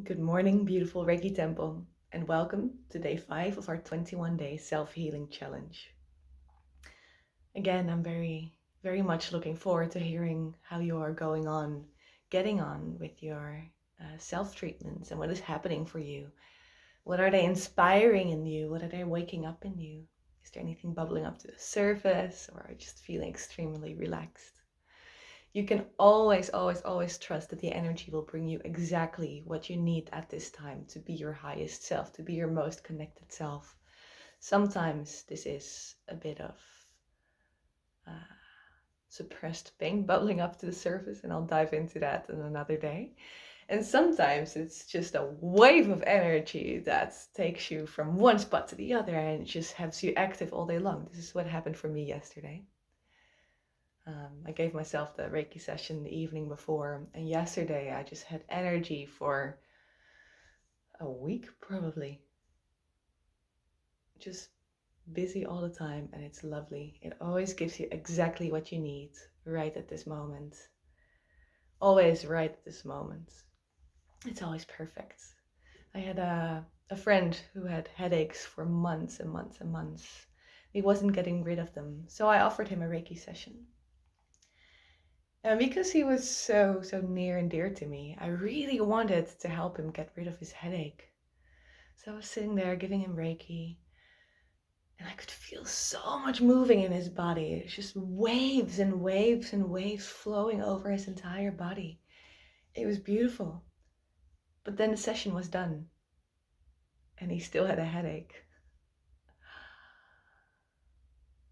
Good morning, beautiful Reiki Temple, and welcome to day 5 of our 21-day self-healing challenge. Again, I'm very much looking forward to hearing how you are getting on with your self-treatments and what is happening for you. What are they inspiring in you? What are they waking up in you? Is there anything bubbling up to the surface, or are you just feeling extremely relaxed? You can always trust that the energy will bring you exactly what you need at this time to be your highest self, to be your most connected self. Sometimes this is a bit of uh, suppressed pain bubbling up to the surface, and I'll dive into that in another day. And sometimes it's just a wave of energy that takes you from one spot to the other and just has you active all day long. This is what happened for me yesterday. I gave myself the Reiki session the evening before, and yesterday I just had energy for a week probably. Just busy all the time, and it's lovely. It always gives you exactly what you need right at this moment. Always right at this moment. It's always perfect. I had a friend who had headaches for months and months and months. He wasn't getting rid of them, so I offered him a Reiki session. And because he was so near and dear to me, I really wanted to help him get rid of his headache. So I was sitting there giving him Reiki, and I could feel so much moving in his body. It's just waves and waves and waves flowing over his entire body. It was beautiful. But then the session was done, and he still had a headache.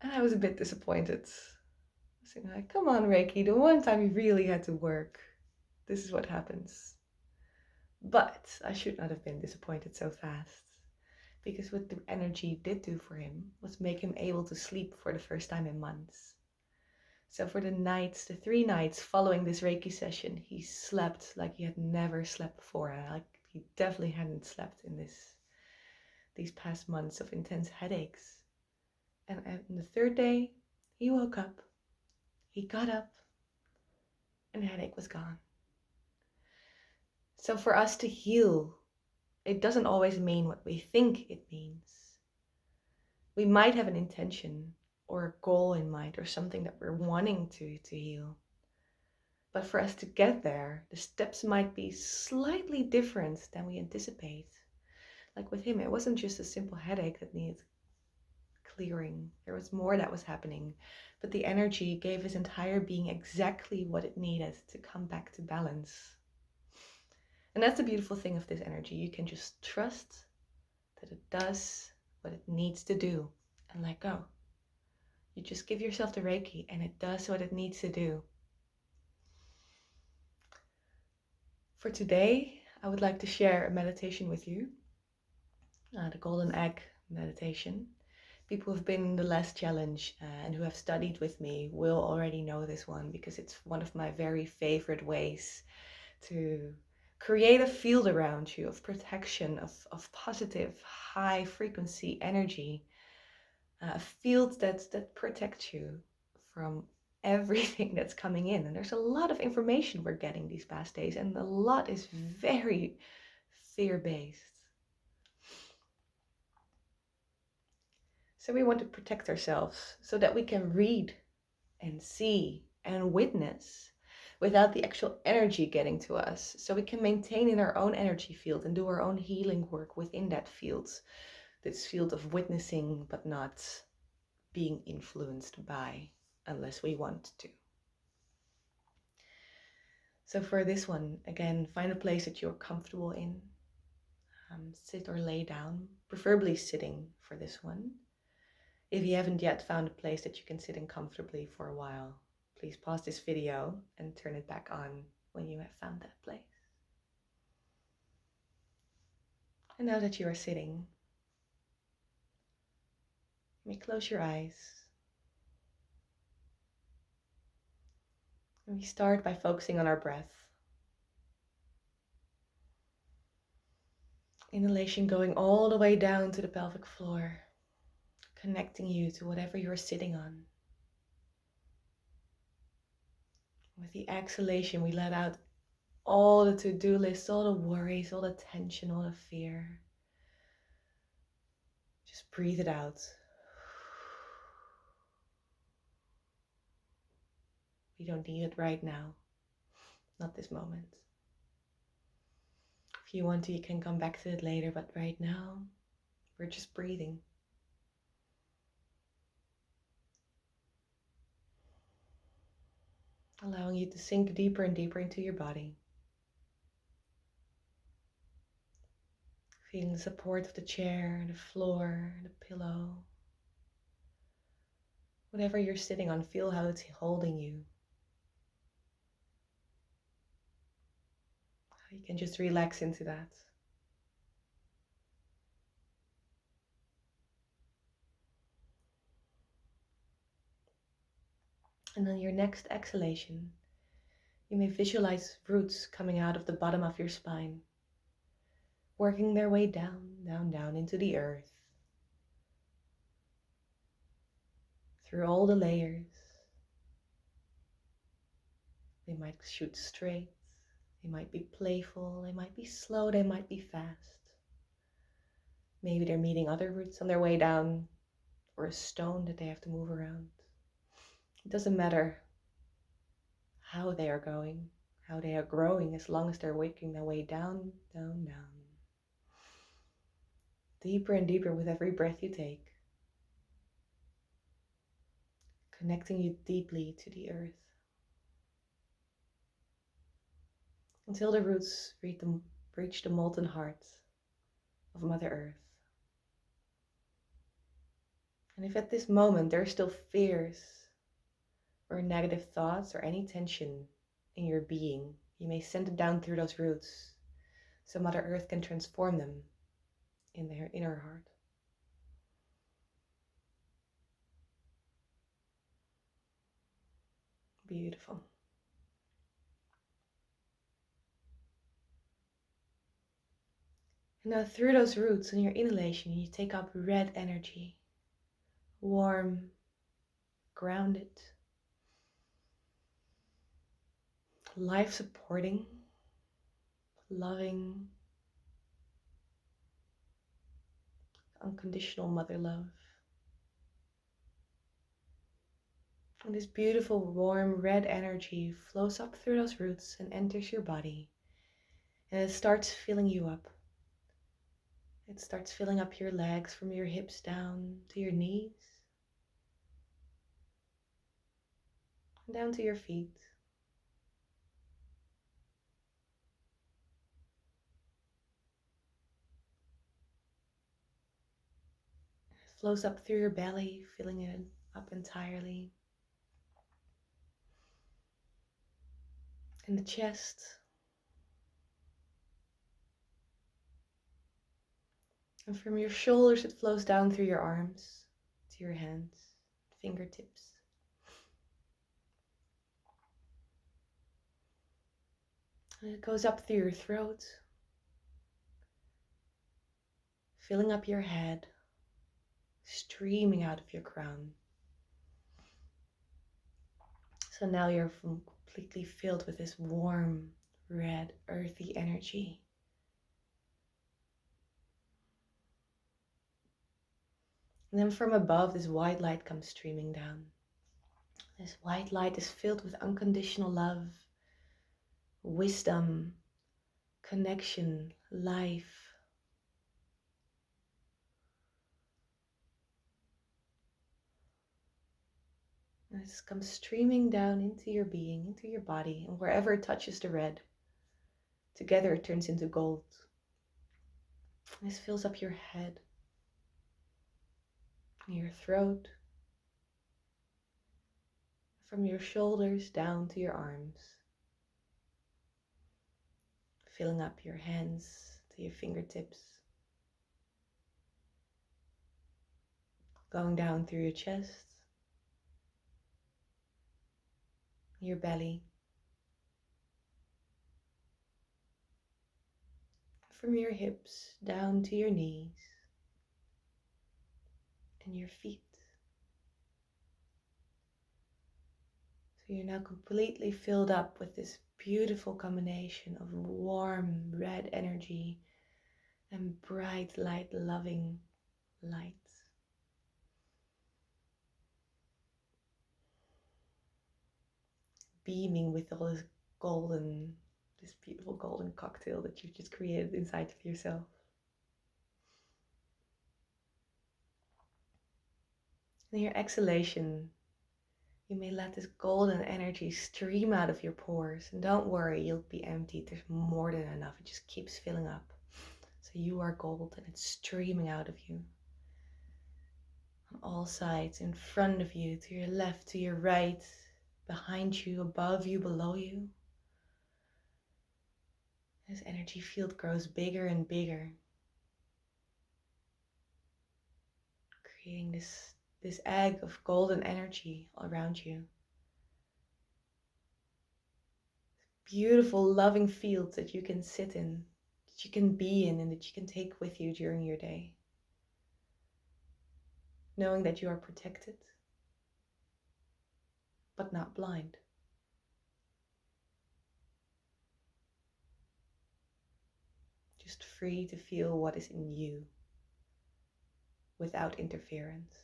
And I was a bit disappointed. I was saying, like, come on, Reiki, the one time you really had to work. This is what happens. But I should not have been disappointed so fast, because what the energy did do for him was make him able to sleep for the first time in months. So for the 3 nights following this Reiki session, he slept like he had never slept before. And like he definitely hadn't slept in these past months of intense headaches. And on the third day, he woke up, he got up, and the headache was gone. So for us to heal, it doesn't always mean what we think it means. We might have an intention or a goal in mind or something that we're wanting to heal. But for us to get there, the steps might be slightly different than we anticipate. Like with him, it wasn't just a simple headache that needed clearing. There was more that was happening. But the energy gave his entire being exactly what it needed to come back to balance. And that's the beautiful thing of this energy. You can just trust that it does what it needs to do and let go. You just give yourself the Reiki and it does what it needs to do. For today, I would like to share a meditation with you, the Golden Egg meditation. People who've been in the last challenge and who have studied with me will already know this one, because it's one of my very favorite ways to create a field around you of protection, of positive, high frequency energy, a field that protects you from everything that's coming in. And there's a lot of information we're getting these past days, and a lot is very fear-based. So we want to protect ourselves so that we can read and see and witness without the actual energy getting to us. So we can maintain in our own energy field and do our own healing work within that field. This field of witnessing, but not being influenced by, unless we want to. So for this one, again, find a place that you're comfortable in. Sit or lay down, preferably sitting for this one. If you haven't yet found a place that you can sit in comfortably for a while, please pause this video and turn it back on when you have found that place. And now that you are sitting, you may close your eyes. And we start by focusing on our breath. Inhalation going all the way down to the pelvic floor, connecting you to whatever you're sitting on. With the exhalation, we let out all the to-do lists, all the worries, all the tension, all the fear. Just breathe it out. We don't need it right now, not this moment. If you want to, you can come back to it later, but right now, we're just breathing. Allowing you to sink deeper and deeper into your body. Feeling the support of the chair, the floor, the pillow. Whatever you're sitting on, feel how it's holding you. You can just relax into that. And on your next exhalation, you may visualize roots coming out of the bottom of your spine, working their way down, down, down into the earth, through all the layers. They might shoot straight, they might be playful, they might be slow, they might be fast. Maybe they're meeting other roots on their way down, or a stone that they have to move around. It doesn't matter how they are going, how they are growing, as long as they're working their way down, down, down. Deeper and deeper with every breath you take. Connecting you deeply to the earth. Until the roots reach the molten heart of Mother Earth. And if at this moment there are still fears or negative thoughts or any tension in your being, you may send it down through those roots so Mother Earth can transform them in their inner heart. Beautiful. And now through those roots in your inhalation, you take up red energy, warm, grounded, life supporting, loving, unconditional mother love. And this beautiful, warm, red energy flows up through those roots and enters your body. And it starts filling you up. It starts filling up your legs from your hips down to your knees. And down to your feet. It flows up through your belly, filling it up entirely. In the chest. And from your shoulders, it flows down through your arms, to your hands, fingertips. And it goes up through your throat, filling up your head, streaming out of your crown. So now you're completely filled with this warm, red, earthy energy. And then from above, this white light comes streaming down. This white light is filled with unconditional love, wisdom, connection, life. And this comes streaming down into your being, into your body, and wherever it touches the red, together it turns into gold. And this fills up your head, your throat, from your shoulders down to your arms, filling up your hands to your fingertips, going down through your chest, your belly, from your hips down to your knees and your feet. So you're now completely filled up with this beautiful combination of warm red energy and bright light loving light. Beaming with all this beautiful golden cocktail that you've just created inside of yourself. And your exhalation, you may let this golden energy stream out of your pores. And don't worry, you'll be emptied. There's more than enough. It just keeps filling up. So you are gold and it's streaming out of you. On all sides, in front of you, to your left, to your right, behind you, above you, below you. This energy field grows bigger and bigger, creating this egg of golden energy all around you. Beautiful, loving fields that you can sit in, that you can be in, and that you can take with you during your day. Knowing that you are protected, but not blind. Just free to feel what is in you without interference.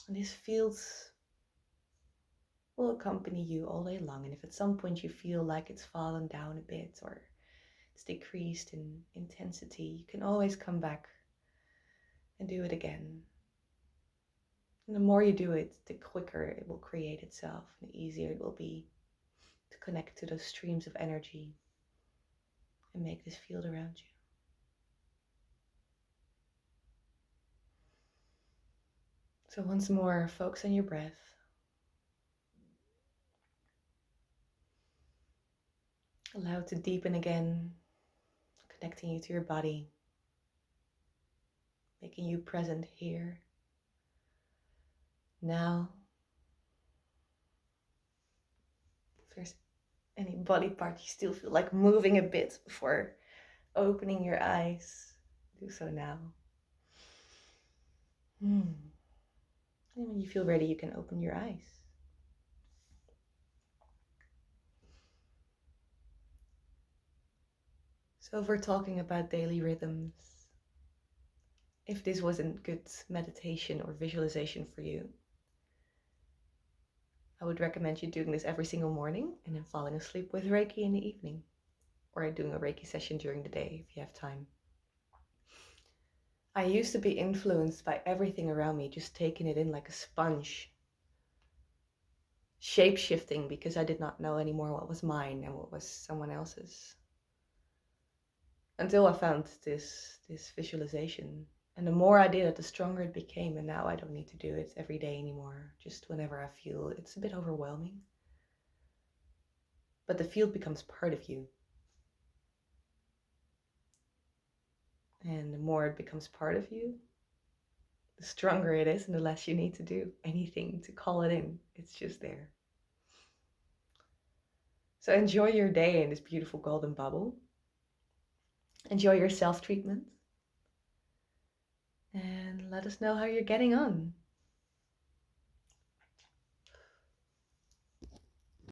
And these fields will accompany you all day long. And if at some point you feel like it's fallen down a bit or it's decreased in intensity, you can always come back and do it again. And the more you do it, the quicker it will create itself, and the easier it will be to connect to those streams of energy and make this field around you. So once more, focus on your breath. Allow it to deepen again, connecting you to your body, making you present here, now. If there's any body part you still feel like moving a bit before opening your eyes, do so now. And when you feel ready, you can open your eyes. So if we're talking about daily rhythms, if this wasn't good meditation or visualization for you, I would recommend you doing this every single morning and then falling asleep with Reiki in the evening, or doing a Reiki session during the day if you have time. I used to be influenced by everything around me, just taking it in like a sponge, shape-shifting because I did not know anymore what was mine and what was someone else's. Until I found this visualization. And the more I did it, the stronger it became. And now I don't need to do it every day anymore, just whenever I feel it's a bit overwhelming. But the field becomes part of you. And the more it becomes part of you, the stronger it is and the less you need to do anything to call it in. It's just there. So enjoy your day in this beautiful golden bubble. Enjoy your self-treatment. And let us know how you're getting on.